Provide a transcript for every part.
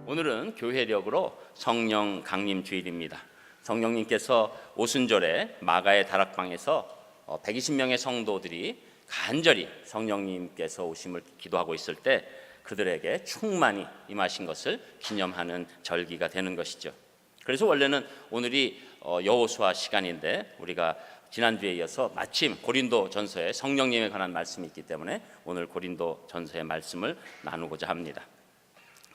오늘은 교회력으로 성령 강림 주일입니다. 성령님께서 오순절에 마가의 다락방에서 120명의 성도들이 간절히 성령님께서 오심을 기도하고 있을 때 그들에게 충만히 임하신 것을 기념하는 절기가 되는 것이죠. 그래서 원래는 오늘이 여호수아 시간인데 우리가 지난주에 이어서 마침 고린도전서에 성령님에 관한 말씀이 있기 때문에 오늘 고린도전서의 말씀을 나누고자 합니다.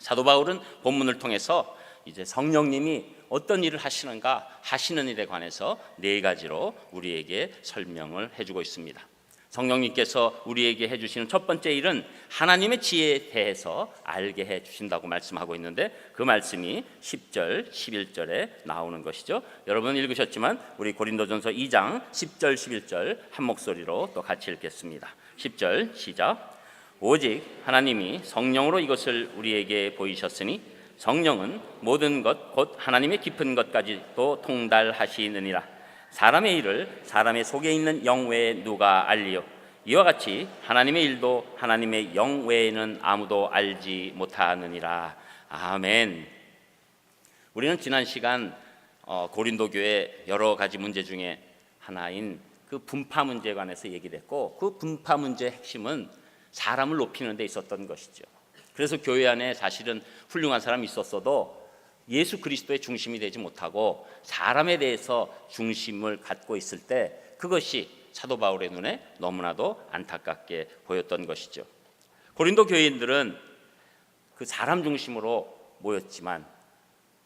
사도 바울은 본문을 통해서 이제 성령님이 어떤 일을 하시는가, 하시는 일에 관해서 네 가지로 우리에게 설명을 해주고 있습니다. 성령님께서 우리에게 해주시는 첫 번째 일은 하나님의 지혜에 대해서 알게 해주신다고 말씀하고 있는데 그 말씀이 10절, 11절에 나오는 것이죠. 여러분 읽으셨지만 우리 고린도전서 2장 10절, 11절 한 목소리로 또 같이 읽겠습니다. 10절 시작. 오직 하나님이 성령으로 이것을 우리에게 보이셨으니 성령은 모든 것 곧 하나님의 깊은 것까지도 통달하시느니라. 사람의 일을 사람의 속에 있는 영 외에 누가 알리요? 이와 같이 하나님의 일도 하나님의 영 외에는 아무도 알지 못하느니라. 아멘. 우리는 지난 시간 고린도 교회 여러 가지 문제 중에 하나인 그 분파 문제에 관해서 얘기를 했고, 그 분파 문제의 핵심은 사람을 높이는 데 있었던 것이죠. 그래서 교회 안에 사실은 훌륭한 사람이 있었어도 예수 그리스도의 중심이 되지 못하고 사람에 대해서 중심을 갖고 있을 때 그것이 사도 바울의 눈에 너무나도 안타깝게 보였던 것이죠. 고린도 교인들은 그 사람 중심으로 모였지만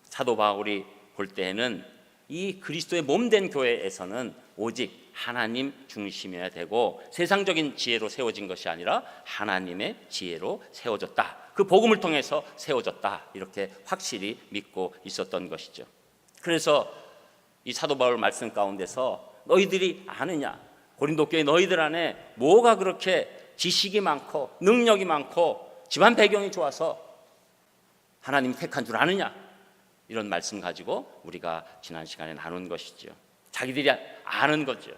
사도 바울이 볼 때에는 이 그리스도의 몸된 교회에서는 오직 하나님 중심이어야 되고 세상적인 지혜로 세워진 것이 아니라 하나님의 지혜로 세워졌다. 그 복음을 통해서 세워졌다. 이렇게 확실히 믿고 있었던 것이죠. 그래서 이 사도 바울 말씀 가운데서 너희들이 아느냐? 고린도 교회 너희들 안에 뭐가 그렇게 지식이 많고 능력이 많고 집안 배경이 좋아서 하나님이 택한 줄 아느냐? 이런 말씀 가지고 우리가 지난 시간에 나눈 것이죠. 자기들이 아는 거죠.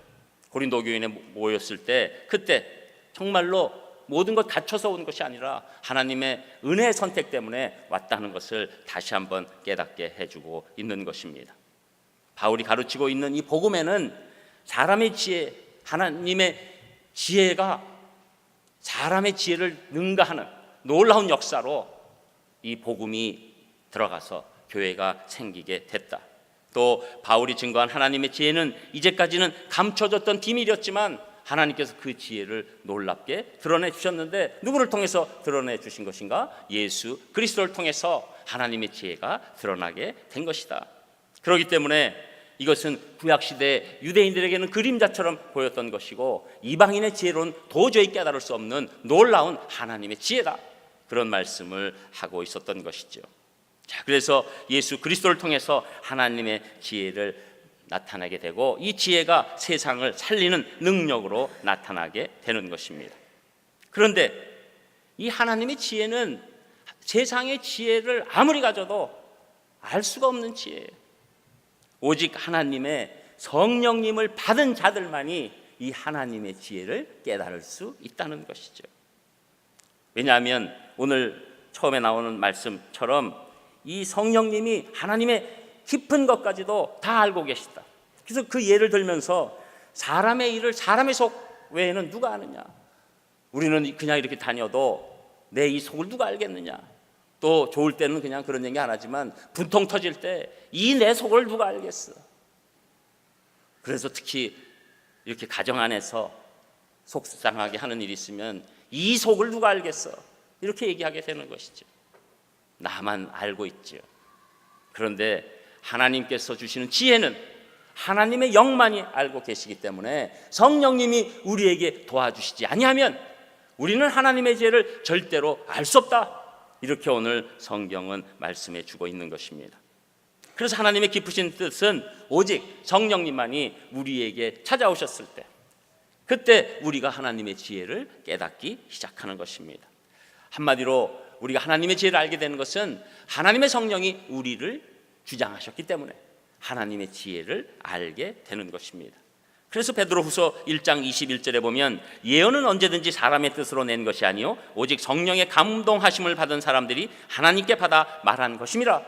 고린도 교인에 모였을 때 그때 정말로 모든 것 갖춰서 온 것이 아니라 하나님의 은혜의 선택 때문에 왔다는 것을 다시 한번 깨닫게 해주고 있는 것입니다. 바울이 가르치고 있는 이 복음에는 사람의 지혜, 하나님의 지혜가 사람의 지혜를 능가하는 놀라운 역사로 이 복음이 들어가서 교회가 생기게 됐다. 또 바울이 증거한 하나님의 지혜는 이제까지는 감춰졌던 비밀이었지만 하나님께서 그 지혜를 놀랍게 드러내 주셨는데 누구를 통해서 드러내 주신 것인가? 예수 그리스도를 통해서 하나님의 지혜가 드러나게 된 것이다. 그렇기 때문에 이것은 구약시대 유대인들에게는 그림자처럼 보였던 것이고 이방인의 지혜로는 도저히 깨달을 수 없는 놀라운 하나님의 지혜다. 그런 말씀을 하고 있었던 것이죠. 자, 그래서 예수 그리스도를 통해서 하나님의 지혜를 나타나게 되고 이 지혜가 세상을 살리는 능력으로 나타나게 되는 것입니다. 그런데 이 하나님의 지혜는 세상의 지혜를 아무리 가져도 알 수가 없는 지혜예요. 오직 하나님의 성령님을 받은 자들만이 이 하나님의 지혜를 깨달을 수 있다는 것이죠. 왜냐하면 오늘 처음에 나오는 말씀처럼 이 성령님이 하나님의 깊은 것까지도 다 알고 계시다. 그래서 그 예를 들면서 사람의 일을 사람의 속 외에는 누가 아느냐? 우리는 그냥 이렇게 다녀도 내 이 속을 누가 알겠느냐? 또 좋을 때는 그냥 그런 얘기 안 하지만 분통 터질 때 이 내 속을 누가 알겠어? 그래서 특히 이렇게 가정 안에서 속상하게 하는 일이 있으면 이 속을 누가 알겠어? 이렇게 얘기하게 되는 것이죠. 나만 알고 있죠. 그런데 하나님께서 주시는 지혜는 하나님의 영만이 알고 계시기 때문에 성령님이 우리에게 도와주시지 아니하면 우리는 하나님의 지혜를 절대로 알 수 없다. 이렇게 오늘 성경은 말씀해 주고 있는 것입니다. 그래서 하나님의 깊으신 뜻은 오직 성령님만이 우리에게 찾아오셨을 때 그때 우리가 하나님의 지혜를 깨닫기 시작하는 것입니다. 한마디로 우리가 하나님의 지혜를 알게 되는 것은 하나님의 성령이 우리를 주장하셨기 때문에 하나님의 지혜를 알게 되는 것입니다. 그래서 베드로후서 1장 21절에 보면 예언은 언제든지 사람의 뜻으로 낸 것이 아니요 오직 성령의 감동하심을 받은 사람들이 하나님께 받아 말한 것임이라,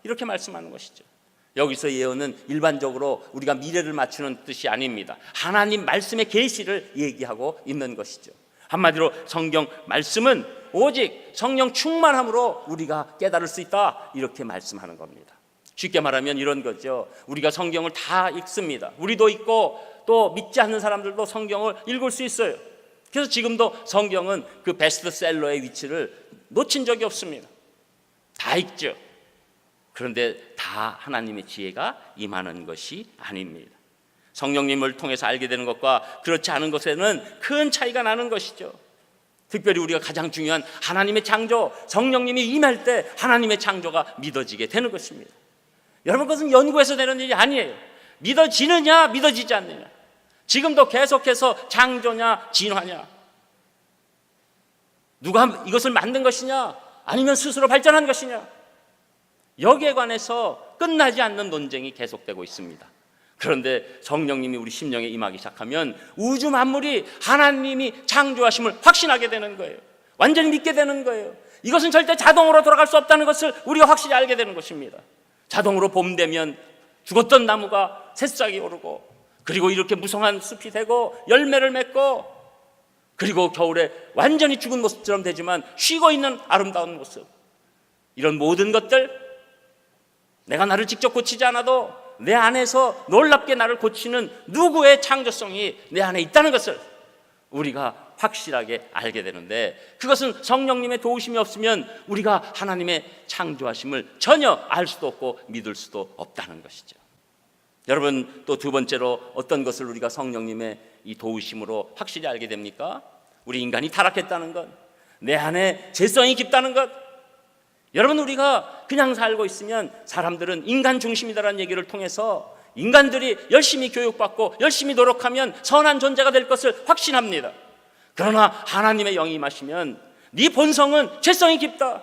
이렇게 말씀하는 것이죠. 여기서 예언은 일반적으로 우리가 미래를 맞추는 뜻이 아닙니다. 하나님 말씀의 계시를 얘기하고 있는 것이죠. 한마디로 성경 말씀은 오직 성령 충만함으로 우리가 깨달을 수 있다, 이렇게 말씀하는 겁니다. 쉽게 말하면 이런 거죠. 우리가 성경을 다 읽습니다. 우리도 읽고 또 믿지 않는 사람들도 성경을 읽을 수 있어요. 그래서 지금도 성경은 그 베스트셀러의 위치를 놓친 적이 없습니다. 다 읽죠. 그런데 다 하나님의 지혜가 임하는 것이 아닙니다. 성령님을 통해서 알게 되는 것과 그렇지 않은 것에는 큰 차이가 나는 것이죠. 특별히 우리가 가장 중요한 하나님의 창조, 성령님이 임할 때 하나님의 창조가 믿어지게 되는 것입니다. 여러분, 그것은 연구해서 되는 일이 아니에요. 믿어지느냐 믿어지지 않느냐. 지금도 계속해서 창조냐 진화냐, 누가 이것을 만든 것이냐 아니면 스스로 발전한 것이냐, 여기에 관해서 끝나지 않는 논쟁이 계속되고 있습니다. 그런데 성령님이 우리 심령에 임하기 시작하면 우주 만물이 하나님이 창조하심을 확신하게 되는 거예요. 완전히 믿게 되는 거예요. 이것은 절대 자동으로 돌아갈 수 없다는 것을 우리가 확실히 알게 되는 것입니다. 자동으로 봄 되면 죽었던 나무가 새싹이 오르고, 그리고 이렇게 무성한 숲이 되고 열매를 맺고, 그리고 겨울에 완전히 죽은 모습처럼 되지만 쉬고 있는 아름다운 모습, 이런 모든 것들, 내가 나를 직접 고치지 않아도 내 안에서 놀랍게 나를 고치는 누구의 창조성이 내 안에 있다는 것을 우리가 확실하게 알게 되는데, 그것은 성령님의 도우심이 없으면 우리가 하나님의 창조하심을 전혀 알 수도 없고 믿을 수도 없다는 것이죠. 여러분, 또 두 번째로 어떤 것을 우리가 성령님의 이 도우심으로 확실히 알게 됩니까? 우리 인간이 타락했다는 것, 내 안에 죄성이 깊다는 것. 여러분, 우리가 그냥 살고 있으면 사람들은 인간 중심이다라는 얘기를 통해서 인간들이 열심히 교육받고 열심히 노력하면 선한 존재가 될 것을 확신합니다. 그러나 하나님의 영이 임하시면 네 본성은 죄성이 깊다,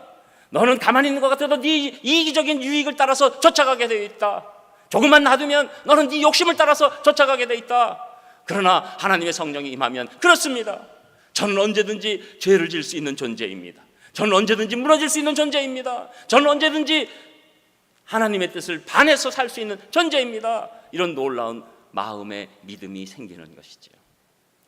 너는 가만히 있는 것 같아도 네 이기적인 유익을 따라서 쫓아가게 되어 있다, 조금만 놔두면 너는 네 욕심을 따라서 쫓아가게 돼 있다. 그러나 하나님의 성령이 임하면 그렇습니다. 저는 언제든지 죄를 지을 수 있는 존재입니다. 저는 언제든지 무너질 수 있는 존재입니다. 저는 언제든지 하나님의 뜻을 반해서 살 수 있는 존재입니다. 이런 놀라운 마음의 믿음이 생기는 것이죠.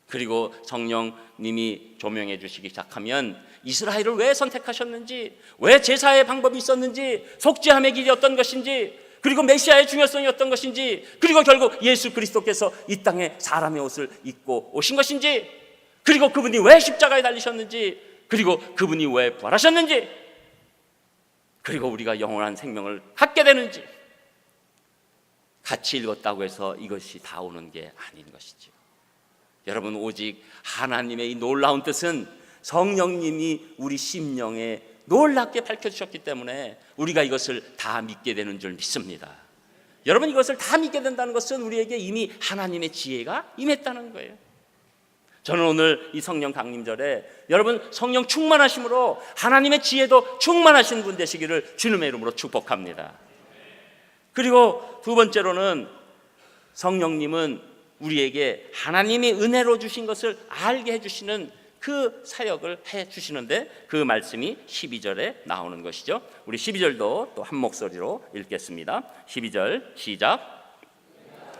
그리고 성령님이 조명해 주시기 시작하면 이스라엘을 왜 선택하셨는지, 왜 제사의 방법이 있었는지, 속죄함의 길이 어떤 것인지, 그리고 메시아의 중요성이 어떤 것인지, 그리고 결국 예수 그리스도께서 이 땅에 사람의 옷을 입고 오신 것인지, 그리고 그분이 왜 십자가에 달리셨는지, 그리고 그분이 왜 부활하셨는지, 그리고 우리가 영원한 생명을 갖게 되는지, 같이 읽었다고 해서 이것이 다 오는 게 아닌 것이죠. 여러분, 오직 하나님의 이 놀라운 뜻은 성령님이 우리 심령에 놀랍게 밝혀주셨기 때문에 우리가 이것을 다 믿게 되는 줄 믿습니다. 여러분, 이것을 다 믿게 된다는 것은 우리에게 이미 하나님의 지혜가 임했다는 거예요. 저는 오늘 이 성령 강림절에 여러분 성령 충만하심으로 하나님의 지혜도 충만하신 분 되시기를 주님의 이름으로 축복합니다. 그리고 두 번째로는 성령님은 우리에게 하나님이 은혜로 주신 것을 알게 해주시는 그 사역을 해주시는데, 그 말씀이 12절에 나오는 것이죠. 우리 12절도 또 한 목소리로 읽겠습니다. 12절 시작.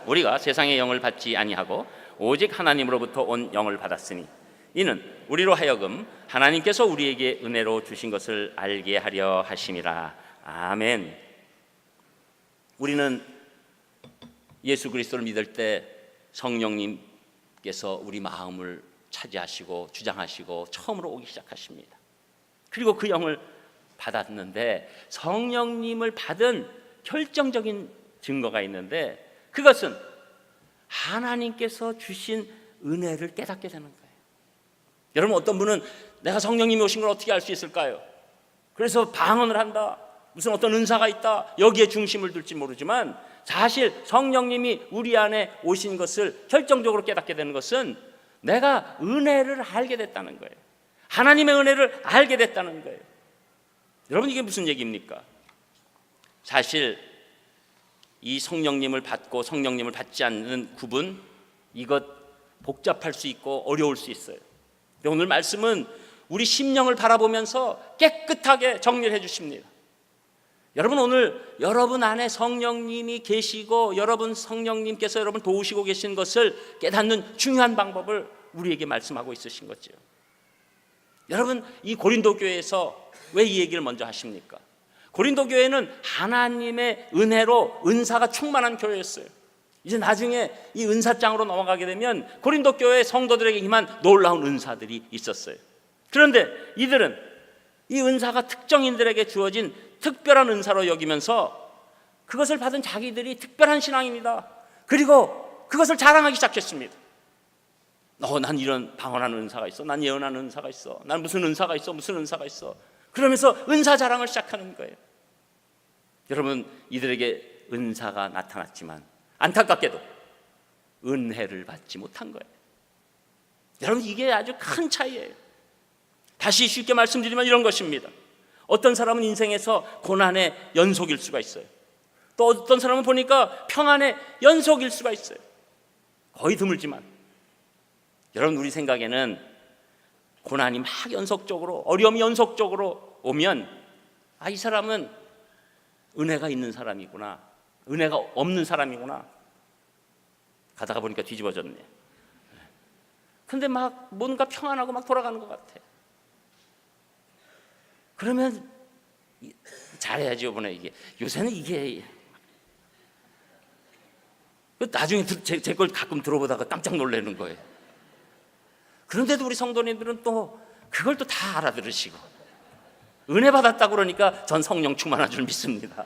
우리가 세상의 영을 받지 아니하고 오직 하나님으로부터 온 영을 받았으니 이는 우리로 하여금 하나님께서 우리에게 은혜로 주신 것을 알게 하려 하심이라. 아멘. 우리는 예수 그리스도를 믿을 때 성령님께서 우리 마음을 차지하시고 주장하시고 처음으로 오기 시작하십니다. 그리고 그 영을 받았는데, 성령님을 받은 결정적인 증거가 있는데, 그것은 하나님께서 주신 은혜를 깨닫게 되는 거예요. 여러분, 어떤 분은 내가 성령님이 오신 걸 어떻게 알 수 있을까요? 그래서 방언을 한다, 무슨 어떤 은사가 있다, 여기에 중심을 둘지 모르지만 사실 성령님이 우리 안에 오신 것을 결정적으로 깨닫게 되는 것은 내가 은혜를 알게 됐다는 거예요. 하나님의 은혜를 알게 됐다는 거예요. 여러분, 이게 무슨 얘기입니까? 사실 이 성령님을 받고 성령님을 받지 않는 구분, 이것 복잡할 수 있고 어려울 수 있어요. 오늘 말씀은 우리 심령을 바라보면서 깨끗하게 정리를 해 주십니다. 여러분, 오늘 여러분 안에 성령님이 계시고 여러분 성령님께서 여러분 도우시고 계신 것을 깨닫는 중요한 방법을 우리에게 말씀하고 있으신 거죠. 여러분, 이 고린도 교회에서 왜 이 얘기를 먼저 하십니까? 고린도 교회는 하나님의 은혜로 은사가 충만한 교회였어요. 이제 나중에 이 은사장으로 넘어가게 되면 고린도 교회 성도들에게 임한 놀라운 은사들이 있었어요. 그런데 이들은 이 은사가 특정인들에게 주어진 특별한 은사로 여기면서 그것을 받은 자기들이 특별한 신앙입니다. 그리고 그것을 자랑하기 시작했습니다. 난 이런 방언하는 은사가 있어. 난 예언하는 은사가 있어. 난 무슨 은사가 있어. 무슨 은사가 있어. 그러면서 은사 자랑을 시작하는 거예요. 여러분, 이들에게 은사가 나타났지만 안타깝게도 은혜를 받지 못한 거예요. 여러분, 이게 아주 큰 차이예요. 다시 쉽게 말씀드리면 이런 것입니다. 어떤 사람은 인생에서 고난의 연속일 수가 있어요. 또 어떤 사람은 보니까 평안의 연속일 수가 있어요. 거의 드물지만 여러분, 우리 생각에는 고난이 막 연속적으로, 어려움이 연속적으로 오면 이 사람은 은혜가 있는 사람이구나, 은혜가 없는 사람이구나, 가다가 보니까 뒤집어졌네. 근데 막 뭔가 평안하고 막 돌아가는 것 같아. 그러면 잘해야지. 이번에 이게 요새는 이게 나중에 제 걸 가끔 들어보다가 깜짝 놀라는 거예요. 그런데도 우리 성도님들은 또 그걸 또 다 알아들으시고 은혜 받았다고 그러니까 전 성령 충만한 줄 믿습니다.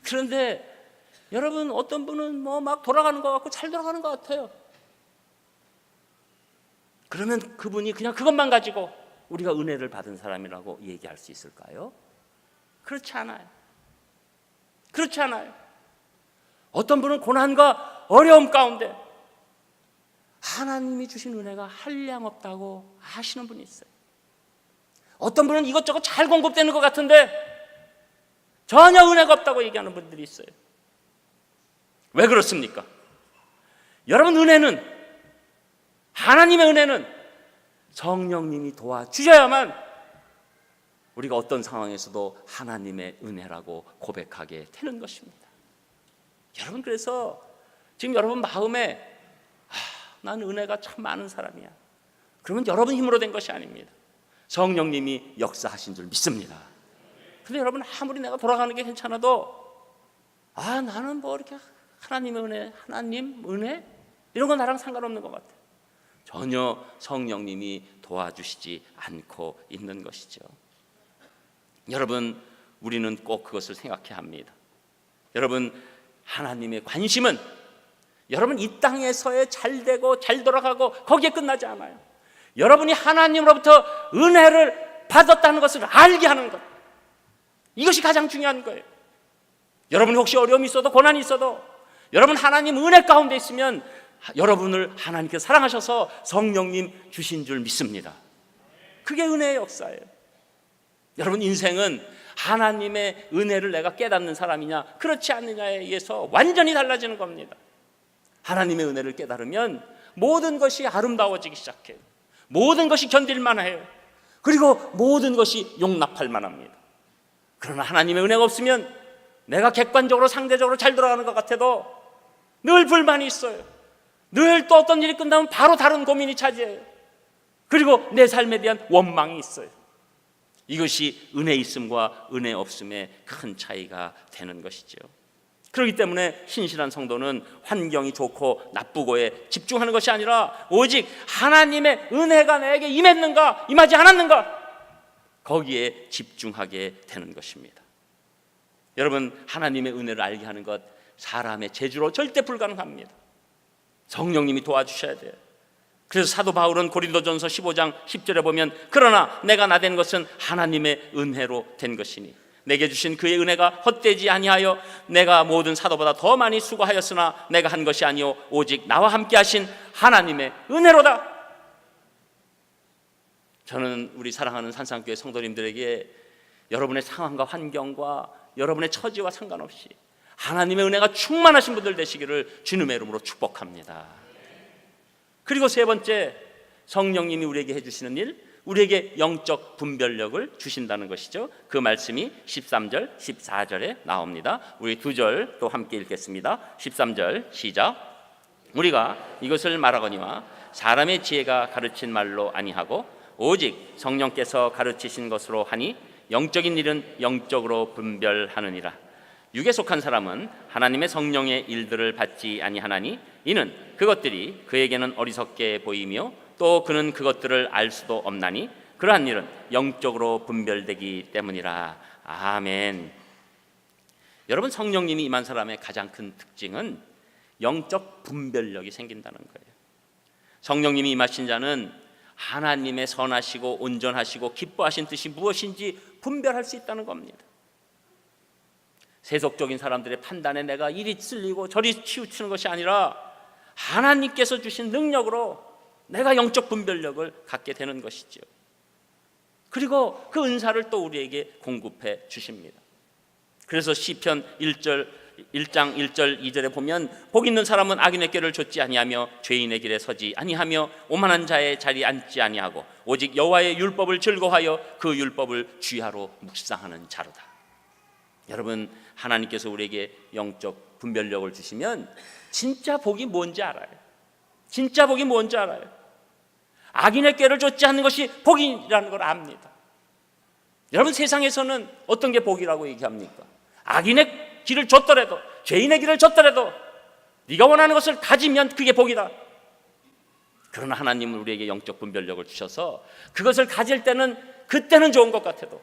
그런데 여러분, 어떤 분은 뭐 막 돌아가는 것 같고 잘 돌아가는 것 같아요. 그러면 그분이 그냥 그것만 가지고 우리가 은혜를 받은 사람이라고 얘기할 수 있을까요? 그렇지 않아요. 그렇지 않아요. 어떤 분은 고난과 어려움 가운데 하나님이 주신 은혜가 한량없다고 하시는 분이 있어요. 어떤 분은 이것저것 잘 공급되는 것 같은데 전혀 은혜가 없다고 얘기하는 분들이 있어요. 왜 그렇습니까? 여러분, 은혜는, 하나님의 은혜는 성령님이 도와주셔야만 우리가 어떤 상황에서도 하나님의 은혜라고 고백하게 되는 것입니다. 여러분, 그래서 지금 여러분 마음에 나는 은혜가 참 많은 사람이야, 그러면 여러분 힘으로 된 것이 아닙니다. 성령님이 역사하신 줄 믿습니다. 근데 여러분, 아무리 내가 돌아가는 게 괜찮아도 나는 뭐 이렇게 하나님의 은혜, 하나님 은혜 이런 건 나랑 상관없는 것 같아요. 전혀 성령님이 도와주시지 않고 있는 것이죠. 여러분, 우리는 꼭 그것을 생각해야 합니다. 여러분, 하나님의 관심은 여러분 이 땅에서의 잘 되고 잘 돌아가고 거기에 끝나지 않아요. 여러분이 하나님으로부터 은혜를 받았다는 것을 알게 하는 것, 이것이 가장 중요한 거예요. 여러분이 혹시 어려움이 있어도 고난이 있어도 여러분 하나님 은혜 가운데 있으면 여러분을 하나님께서 사랑하셔서 성령님 주신 줄 믿습니다. 그게 은혜의 역사예요. 여러분, 인생은 하나님의 은혜를 내가 깨닫는 사람이냐 그렇지 않느냐에 의해서 완전히 달라지는 겁니다. 하나님의 은혜를 깨달으면 모든 것이 아름다워지기 시작해요. 모든 것이 견딜만 해요. 그리고 모든 것이 용납할 만합니다. 그러나 하나님의 은혜가 없으면 내가 객관적으로 상대적으로 잘 돌아가는 것 같아도 늘 불만이 있어요. 늘 또 어떤 일이 끝나면 바로 다른 고민이 차지해요. 그리고 내 삶에 대한 원망이 있어요. 이것이 은혜 있음과 은혜 없음의 큰 차이가 되는 것이죠. 그렇기 때문에 신실한 성도는 환경이 좋고 나쁘고에 집중하는 것이 아니라 오직 하나님의 은혜가 내게 임했는가 임하지 않았는가 거기에 집중하게 되는 것입니다. 여러분, 하나님의 은혜를 알게 하는 것 사람의 재주로 절대 불가능합니다. 성령님이 도와주셔야 돼요. 그래서 사도 바울은 고린도전서 15장 10절에 보면 그러나 내가 나된 것은 하나님의 은혜로 된 것이니 내게 주신 그의 은혜가 헛되지 아니하여 내가 모든 사도보다 더 많이 수고하였으나 내가 한 것이 아니요 오직 나와 함께 하신 하나님의 은혜로다. 저는 우리 사랑하는 산상교회 성도님들에게 여러분의 상황과 환경과 여러분의 처지와 상관없이 하나님의 은혜가 충만하신 분들 되시기를 주님의 이름으로 축복합니다. 그리고 세 번째, 성령님이 우리에게 해주시는 일, 우리에게 영적 분별력을 주신다는 것이죠. 그 말씀이 13절, 14절에 나옵니다. 우리 두 절 또 함께 읽겠습니다. 13절 시작. 우리가 이것을 말하거니와 사람의 지혜가 가르친 말로 아니하고 오직 성령께서 가르치신 것으로 하니 영적인 일은 영적으로 분별하느니라. 육에 속한 사람은 하나님의 성령의 일들을 받지 아니하나니 이는 그것들이 그에게는 어리석게 보이며 또 그는 그것들을 알 수도 없나니 그러한 일은 영적으로 분별되기 때문이라. 아멘. 여러분, 성령님이 임한 사람의 가장 큰 특징은 영적 분별력이 생긴다는 거예요. 성령님이 임하신 자는 하나님의 선하시고 온전하시고 기뻐하신 뜻이 무엇인지 분별할 수 있다는 겁니다. 세속적인 사람들의 판단에 내가 이리 쓸리고 저리 치우치는 것이 아니라 하나님께서 주신 능력으로 내가 영적 분별력을 갖게 되는 것이죠. 그리고 그 은사를 또 우리에게 공급해 주십니다. 그래서 시편 1장 1절 2절에 보면 복 있는 사람은 악인의 꾀를 좇지 아니하며 죄인의 길에 서지 아니하며 오만한 자의 자리에 앉지 아니하고 오직 여호와의 율법을 즐거워하여 그 율법을 주야로 묵상하는 자로다. 여러분, 하나님께서 우리에게 영적 분별력을 주시면 진짜 복이 뭔지 알아요. 진짜 복이 뭔지 알아요. 악인의 꾀를 좇지 않는 것이 복이라는 걸 압니다. 여러분, 세상에서는 어떤 게 복이라고 얘기합니까? 악인의 길을 줬더라도, 죄인의 길을 줬더라도 네가 원하는 것을 가지면 그게 복이다. 그러나 하나님은 우리에게 영적 분별력을 주셔서 그것을 가질 때는 그때는 좋은 것 같아도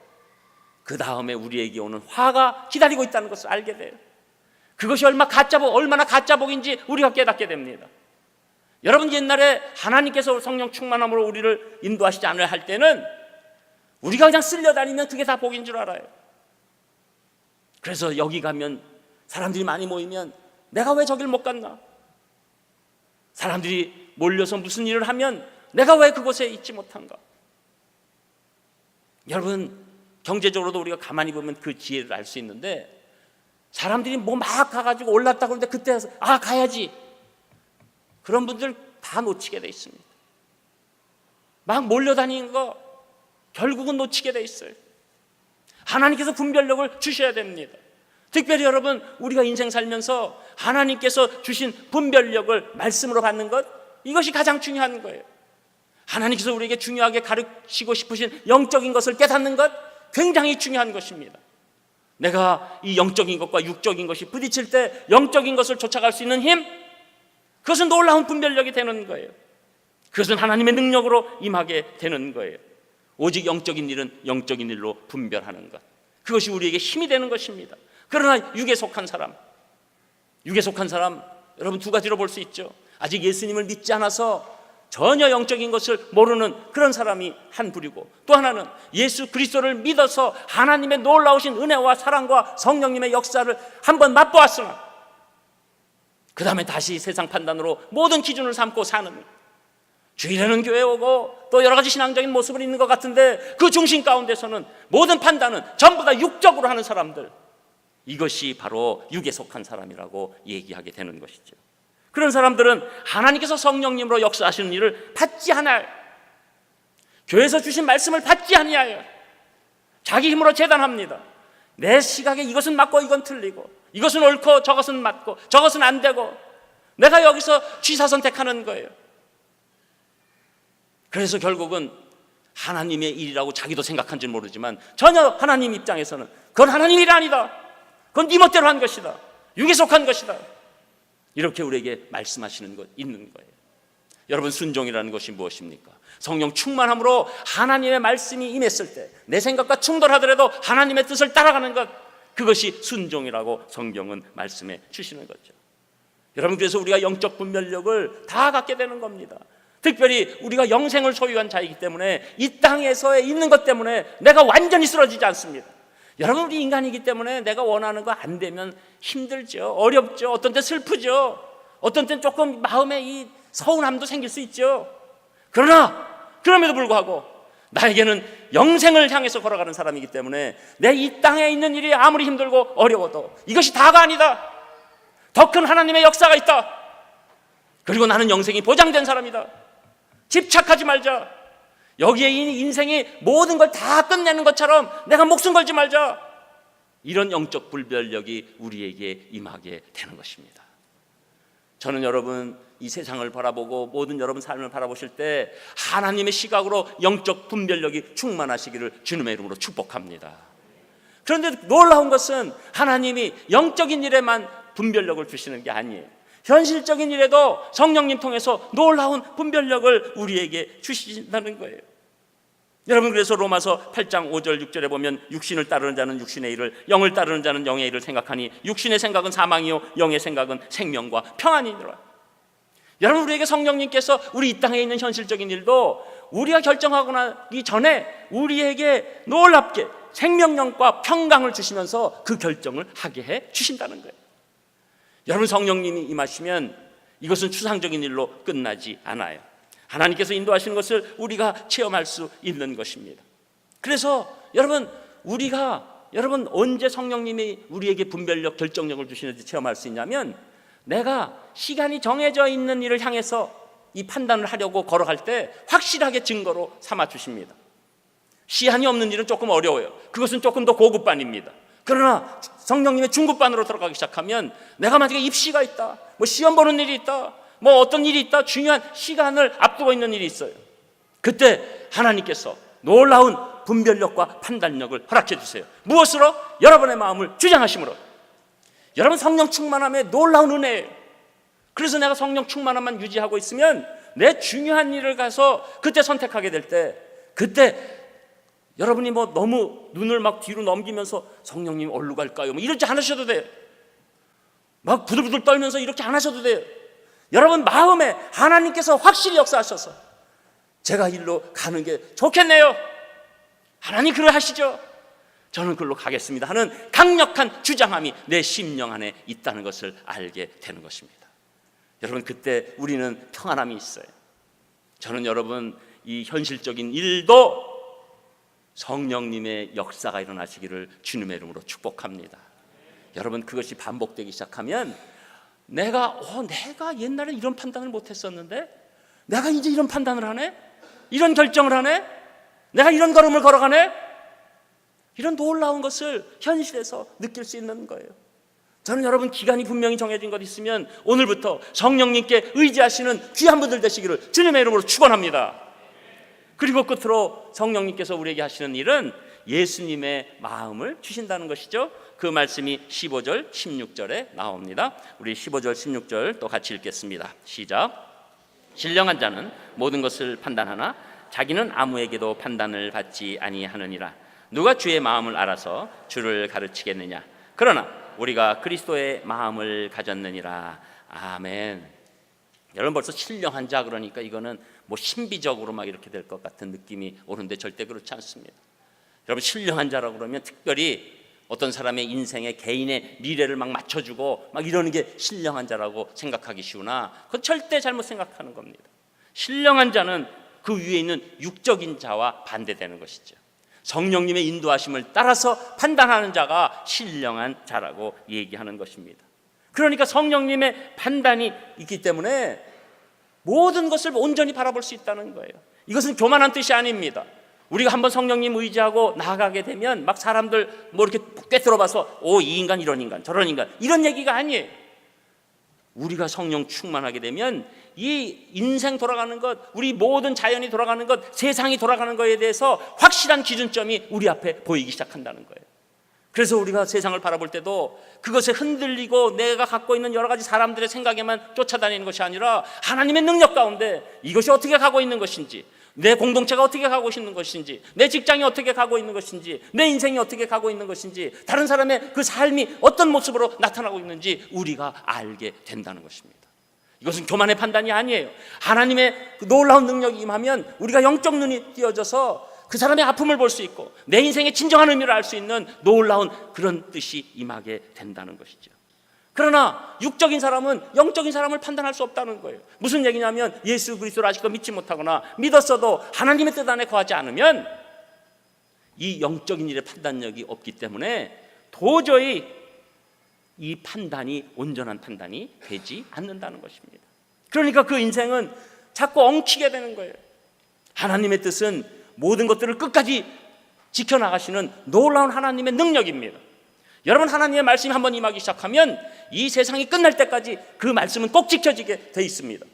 그 다음에 우리에게 오는 화가 기다리고 있다는 것을 알게 돼요. 그것이 얼마나 가짜 복인지 우리가 깨닫게 됩니다. 여러분, 옛날에 하나님께서 성령 충만함으로 우리를 인도하시지 않으려 할 때는 우리가 그냥 쓸려다니면 그게 다 복인 줄 알아요. 그래서 여기 가면 사람들이 많이 모이면 내가 왜 저길 못 갔나? 사람들이 몰려서 무슨 일을 하면 내가 왜 그곳에 있지 못한가? 여러분, 경제적으로도 우리가 가만히 보면 그 지혜를 알 수 있는데 사람들이 뭐 막 가가지고 올랐다 그러는데 그때 가야지. 그런 분들 다 놓치게 돼 있습니다. 막 몰려다니는 거 결국은 놓치게 돼 있어요. 하나님께서 분별력을 주셔야 됩니다. 특별히 여러분, 우리가 인생 살면서 하나님께서 주신 분별력을 말씀으로 받는 것, 이것이 가장 중요한 거예요. 하나님께서 우리에게 중요하게 가르치고 싶으신 영적인 것을 깨닫는 것, 굉장히 중요한 것입니다. 내가 이 영적인 것과 육적인 것이 부딪힐 때 영적인 것을 쫓아갈 수 있는 힘, 그것은 놀라운 분별력이 되는 거예요. 그것은 하나님의 능력으로 임하게 되는 거예요. 오직 영적인 일은 영적인 일로 분별하는 것, 그것이 우리에게 힘이 되는 것입니다. 그러나 육에 속한 사람, 여러분 두 가지로 볼 수 있죠. 아직 예수님을 믿지 않아서 전혀 영적인 것을 모르는 그런 사람이 한 부류고, 또 하나는 예수 그리스도를 믿어서 하나님의 놀라우신 은혜와 사랑과 성령님의 역사를 한번 맛보았으나 그 다음에 다시 세상 판단으로 모든 기준을 삼고 사는, 주일에는 교회 오고 또 여러 가지 신앙적인 모습을 있는 것 같은데 그 중심 가운데서는 모든 판단은 전부 다 육적으로 하는 사람들, 이것이 바로 육에 속한 사람이라고 얘기하게 되는 것이죠. 그런 사람들은 하나님께서 성령님으로 역사하시는 일을 받지 않아요. 교회에서 주신 말씀을 받지 아니하여 자기 힘으로 재단합니다. 내 시각에 이것은 맞고 이건 틀리고, 이것은 옳고 저것은 맞고 저것은 안 되고, 내가 여기서 취사 선택하는 거예요. 그래서 결국은 하나님의 일이라고 자기도 생각한지 모르지만 전혀 하나님 입장에서는 그건 하나님 일이 아니다, 그건 네 멋대로 한 것이다, 육에 속한 것이다, 이렇게 우리에게 말씀하시는 것 있는 거예요. 여러분, 순종이라는 것이 무엇입니까? 성령 충만함으로 하나님의 말씀이 임했을 때 내 생각과 충돌하더라도 하나님의 뜻을 따라가는 것, 그것이 순종이라고 성경은 말씀해 주시는 거죠. 여러분, 그래서 우리가 영적 분별력을 다 갖게 되는 겁니다. 특별히 우리가 영생을 소유한 자이기 때문에 이 땅에서 있는 것 때문에 내가 완전히 쓰러지지 않습니다. 여러분, 우리 인간이기 때문에 내가 원하는 거 안 되면 힘들죠, 어렵죠, 어떤 때 슬프죠, 어떤 때 조금 마음에 이 서운함도 생길 수 있죠. 그러나 그럼에도 불구하고 나에게는 영생을 향해서 걸어가는 사람이기 때문에 내 이 땅에 있는 일이 아무리 힘들고 어려워도 이것이 다가 아니다. 더 큰 하나님의 역사가 있다. 그리고 나는 영생이 보장된 사람이다. 집착하지 말자. 여기에 이 인생이 모든 걸 다 끝내는 것처럼 내가 목숨 걸지 말자. 이런 영적 분별력이 우리에게 임하게 되는 것입니다. 저는 여러분 이 세상을 바라보고 모든 여러분 삶을 바라보실 때 하나님의 시각으로 영적 분별력이 충만하시기를 주님의 이름으로 축복합니다. 그런데 놀라운 것은 하나님이 영적인 일에만 분별력을 주시는 게 아니에요. 현실적인 일에도 성령님 통해서 놀라운 분별력을 우리에게 주신다는 거예요. 여러분, 그래서 로마서 8장 5절 6절에 보면 육신을 따르는 자는 육신의 일을, 영을 따르는 자는 영의 일을 생각하니 육신의 생각은 사망이요 영의 생각은 생명과 평안이니라. 여러분, 우리에게 성령님께서 우리 이 땅에 있는 현실적인 일도 우리가 결정하고 나기 전에 우리에게 놀랍게 생명력과 평강을 주시면서 그 결정을 하게 해 주신다는 거예요. 여러분, 성령님이 임하시면 이것은 추상적인 일로 끝나지 않아요. 하나님께서 인도하시는 것을 우리가 체험할 수 있는 것입니다. 그래서 여러분 언제 성령님이 우리에게 분별력, 결정력을 주시는지 체험할 수 있냐면, 내가 시간이 정해져 있는 일을 향해서 이 판단을 하려고 걸어갈 때 확실하게 증거로 삼아 주십니다. 시한이 없는 일은 조금 어려워요. 그것은 조금 더 고급반입니다. 그러나 성령님의 중급반으로 들어가기 시작하면, 내가 만약에 입시가 있다, 시험 보는 일이 있다, 어떤 일이 있다, 중요한 시간을 앞두고 있는 일이 있어요. 그때 하나님께서 놀라운 분별력과 판단력을 허락해 주세요. 무엇으로? 여러분의 마음을 주장하심으로. 여러분, 성령 충만함의 놀라운 은혜예요. 그래서 내가 성령 충만함만 유지하고 있으면 내 중요한 일을 가서 그때 선택하게 될 때, 그때 여러분이 너무 눈을 막 뒤로 넘기면서 성령님 어디로 갈까요? 이러지 않으셔도 돼요. 막 부들부들 떨면서 이렇게 안 하셔도 돼요. 여러분 마음에 하나님께서 확실히 역사하셔서 제가 일로 가는 게 좋겠네요. 하나님 그러 하시죠. 저는 그걸로 가겠습니다 하는 강력한 주장함이 내 심령 안에 있다는 것을 알게 되는 것입니다. 여러분, 그때 우리는 평안함이 있어요. 저는 여러분 이 현실적인 일도 성령님의 역사가 일어나시기를 주님의 이름으로 축복합니다. 여러분, 그것이 반복되기 시작하면 내가 옛날에 이런 판단을 못했었는데 내가 이제 이런 판단을 하네? 이런 결정을 하네? 내가 이런 걸음을 걸어가네? 이런 놀라운 것을 현실에서 느낄 수 있는 거예요. 저는 여러분 기간이 분명히 정해진 것 있으면 오늘부터 성령님께 의지하시는 귀한 분들 되시기를 주님의 이름으로 축원합니다. 그리고 끝으로 성령님께서 우리에게 하시는 일은 예수님의 마음을 주신다는 것이죠. 그 말씀이 15절 16절에 나옵니다. 우리 15절 16절 또 같이 읽겠습니다. 시작. 신령한 자는 모든 것을 판단하나 자기는 아무에게도 판단을 받지 아니하느니라. 누가 주의 마음을 알아서 주를 가르치겠느냐. 그러나 우리가 그리스도의 마음을 가졌느니라. 아멘. 여러분, 벌써 신령한 자 그러니까 이거는 신비적으로 막 이렇게 될 것 같은 느낌이 오는데 절대 그렇지 않습니다. 여러분, 신령한 자라고 그러면 특별히 어떤 사람의 인생에 개인의 미래를 막 맞춰주고 막 이러는 게 신령한 자라고 생각하기 쉬우나 그건 절대 잘못 생각하는 겁니다. 신령한 자는 그 위에 있는 육적인 자와 반대되는 것이죠. 성령님의 인도하심을 따라서 판단하는 자가 신령한 자라고 얘기하는 것입니다. 그러니까 성령님의 판단이 있기 때문에 모든 것을 온전히 바라볼 수 있다는 거예요. 이것은 교만한 뜻이 아닙니다. 우리가 한번 성령님 의지하고 나아가게 되면 막 사람들 이렇게 꿰뚫어봐서 이 인간 이런 인간 저런 인간 이런 얘기가 아니에요. 우리가 성령 충만하게 되면 이 인생 돌아가는 것, 우리 모든 자연이 돌아가는 것, 세상이 돌아가는 것에 대해서 확실한 기준점이 우리 앞에 보이기 시작한다는 거예요. 그래서 우리가 세상을 바라볼 때도 그것에 흔들리고 내가 갖고 있는 여러 가지 사람들의 생각에만 쫓아다니는 것이 아니라 하나님의 능력 가운데 이것이 어떻게 가고 있는 것인지, 내 공동체가 어떻게 가고 있는 것인지, 내 직장이 어떻게 가고 있는 것인지, 내 인생이 어떻게 가고 있는 것인지, 다른 사람의 그 삶이 어떤 모습으로 나타나고 있는지 우리가 알게 된다는 것입니다. 이것은 교만의 판단이 아니에요. 하나님의 그 놀라운 능력이 임하면 우리가 영적 눈이 띄어져서 그 사람의 아픔을 볼 수 있고 내 인생의 진정한 의미를 알 수 있는 놀라운 그런 뜻이 임하게 된다는 것이죠. 그러나 육적인 사람은 영적인 사람을 판단할 수 없다는 거예요. 무슨 얘기냐면 예수 그리스도를 아직도 믿지 못하거나 믿었어도 하나님의 뜻 안에 거하지 않으면 이 영적인 일의 판단력이 없기 때문에 도저히 이 판단이 온전한 판단이 되지 않는다는 것입니다. 그러니까 그 인생은 자꾸 엉키게 되는 거예요. 하나님의 뜻은 모든 것들을 끝까지 지켜나가시는 놀라운 하나님의 능력입니다. 여러분, 하나님의 말씀이 한번 임하기 시작하면 이 세상이 끝날 때까지 그 말씀은 꼭 지켜지게 돼 있습니다.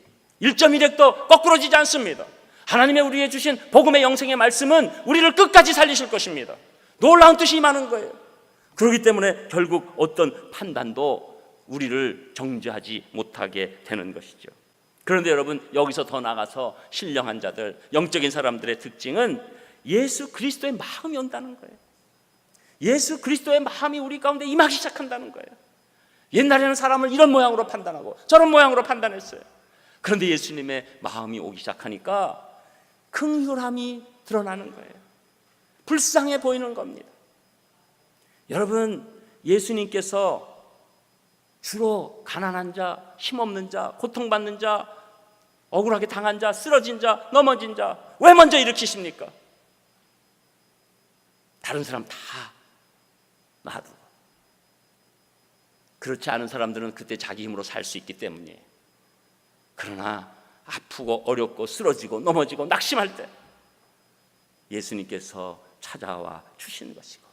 1.1핵도 거꾸러지지 않습니다. 하나님의 우리에게 주신 복음의 영생의 말씀은 우리를 끝까지 살리실 것입니다. 놀라운 뜻이 임하는 거예요. 그렇기 때문에 결국 어떤 판단도 우리를 정죄하지 못하게 되는 것이죠. 그런데 여러분, 여기서 더 나가서 신령한 자들, 영적인 사람들의 특징은 예수 그리스도의 마음이 온다는 거예요. 예수 그리스도의 마음이 우리 가운데 임하기 시작한다는 거예요. 옛날에는 사람을 이런 모양으로 판단하고 저런 모양으로 판단했어요. 그런데 예수님의 마음이 오기 시작하니까 긍휼함이 드러나는 거예요. 불쌍해 보이는 겁니다. 여러분, 예수님께서 주로 가난한 자, 힘없는 자, 고통받는 자, 억울하게 당한 자, 쓰러진 자, 넘어진 자 왜 먼저 일으키십니까? 다른 사람 다 놔두고. 그렇지 않은 사람들은 그때 자기 힘으로 살 수 있기 때문이에요. 그러나 아프고 어렵고 쓰러지고 넘어지고 낙심할 때 예수님께서 찾아와 주시는 것이고,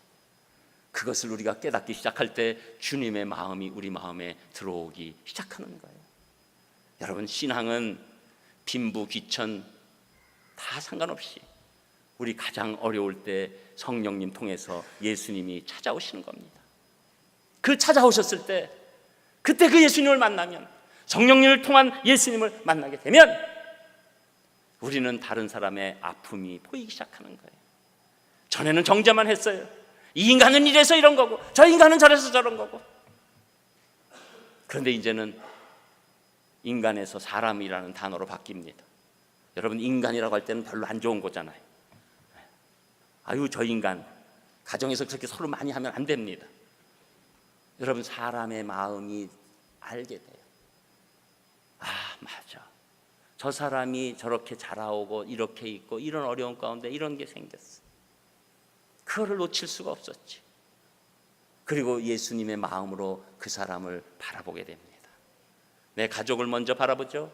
그것을 우리가 깨닫기 시작할 때 주님의 마음이 우리 마음에 들어오기 시작하는 거예요. 여러분, 신앙은 빈부 귀천 다 상관없이 우리 가장 어려울 때 성령님 통해서 예수님이 찾아오시는 겁니다. 그 찾아오셨을 때, 그때 그 예수님을 만나면, 성령님을 통한 예수님을 만나게 되면 우리는 다른 사람의 아픔이 보이기 시작하는 거예요. 전에는 정죄만 했어요. 이 인간은 이래서 이런 거고 저 인간은 저래서 저런 거고. 그런데 이제는 인간에서 사람이라는 단어로 바뀝니다. 여러분, 인간이라고 할 때는 별로 안 좋은 거잖아요. 아유, 저 인간. 가정에서 그렇게 서로 많이 하면 안 됩니다. 여러분, 사람의 마음이 알게 돼요. 아, 맞아. 저 사람이 저렇게 자라오고 이렇게 있고 이런 어려운 가운데 이런 게 생겼어. 그거를 놓칠 수가 없었지. 그리고 예수님의 마음으로 그 사람을 바라보게 됩니다. 내 가족을 먼저 바라보죠.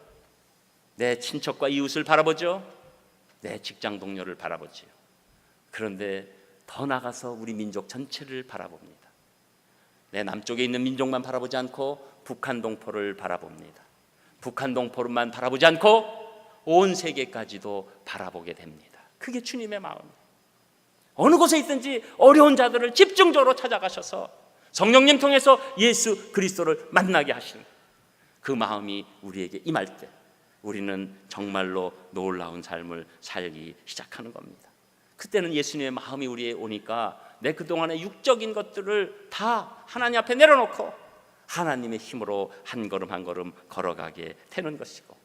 내 친척과 이웃을 바라보죠. 내 직장 동료를 바라보지요. 그런데 더 나가서 우리 민족 전체를 바라봅니다. 내 남쪽에 있는 민족만 바라보지 않고 북한 동포를 바라봅니다. 북한 동포만 바라보지 않고 온 세계까지도 바라보게 됩니다. 그게 주님의 마음이에요. 어느 곳에 있든지 어려운 자들을 집중적으로 찾아가셔서 성령님 통해서 예수 그리스도를 만나게 하시는 그 마음이 우리에게 임할 때 우리는 정말로 놀라운 삶을 살기 시작하는 겁니다. 그때는 예수님의 마음이 우리에 오니까 내 그동안의 육적인 것들을 다 하나님 앞에 내려놓고 하나님의 힘으로 한 걸음 한 걸음 걸어가게 되는 것이고,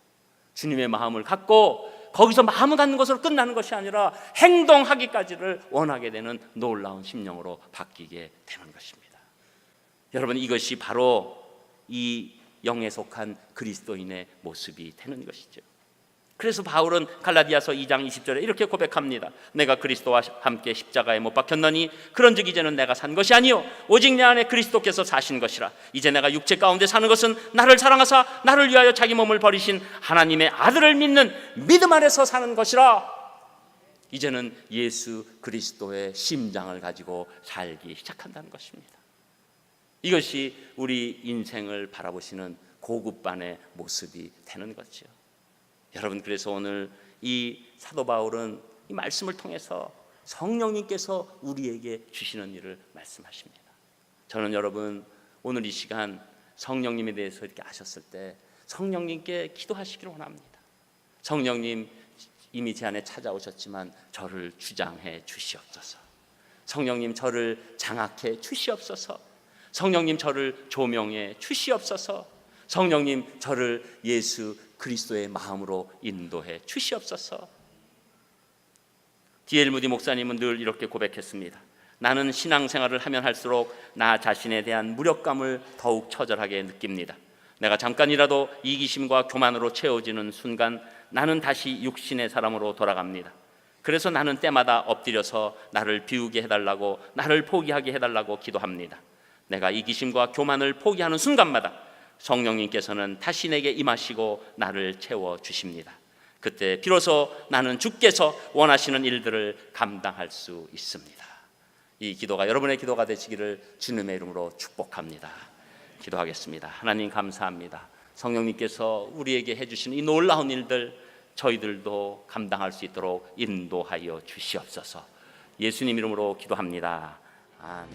주님의 마음을 갖고 거기서 마음을 갖는 것으로 끝나는 것이 아니라 행동하기까지를 원하게 되는 놀라운 심령으로 바뀌게 되는 것입니다. 여러분, 이것이 바로 이 영에 속한 그리스도인의 모습이 되는 것이죠. 그래서 바울은 갈라디아서 2장 20절에 이렇게 고백합니다. 내가 그리스도와 함께 십자가에 못 박혔노니 그런즉 이제는 내가 산 것이 아니요 오직 내 안에 그리스도께서 사신 것이라. 이제 내가 육체 가운데 사는 것은 나를 사랑하사 나를 위하여 자기 몸을 버리신 하나님의 아들을 믿는 믿음 안에서 사는 것이라. 이제는 예수 그리스도의 심장을 가지고 살기 시작한다는 것입니다. 이것이 우리 인생을 바라보시는 고급반의 모습이 되는 거죠. 여러분, 그래서 오늘 이 사도 바울은 이 말씀을 통해서 성령님께서 우리에게 주시는 일을 말씀하십니다. 저는 여러분, 오늘 이 시간 성령님에 대해서 이렇게 아셨을 때 성령님께 기도하시기를 원합니다. 성령님, 이미 제 안에 찾아오셨지만 저를 주장해 주시옵소서. 성령님, 저를 장악해 주시옵소서. 성령님, 저를 조명해 주시옵소서. 성령님, 저를 예수 그리스도의 마음으로 인도해 주시옵소서. D.L. 무디 목사님은 늘 이렇게 고백했습니다. 나는 신앙생활을 하면 할수록 나 자신에 대한 무력감을 더욱 처절하게 느낍니다. 내가 잠깐이라도 이기심과 교만으로 채워지는 순간 나는 다시 육신의 사람으로 돌아갑니다. 그래서 나는 때마다 엎드려서 나를 비우게 해달라고, 나를 포기하게 해달라고 기도합니다. 내가 이기심과 교만을 포기하는 순간마다 성령님께서는 다시 내게 임하시고 나를 채워주십니다. 그때 비로소 나는 주께서 원하시는 일들을 감당할 수 있습니다. 이 기도가 여러분의 기도가 되시기를 주님의 이름으로 축복합니다. 기도하겠습니다. 하나님 감사합니다. 성령님께서 우리에게 해주신 이 놀라운 일들 저희들도 감당할 수 있도록 인도하여 주시옵소서. 예수님 이름으로 기도합니다. 아멘.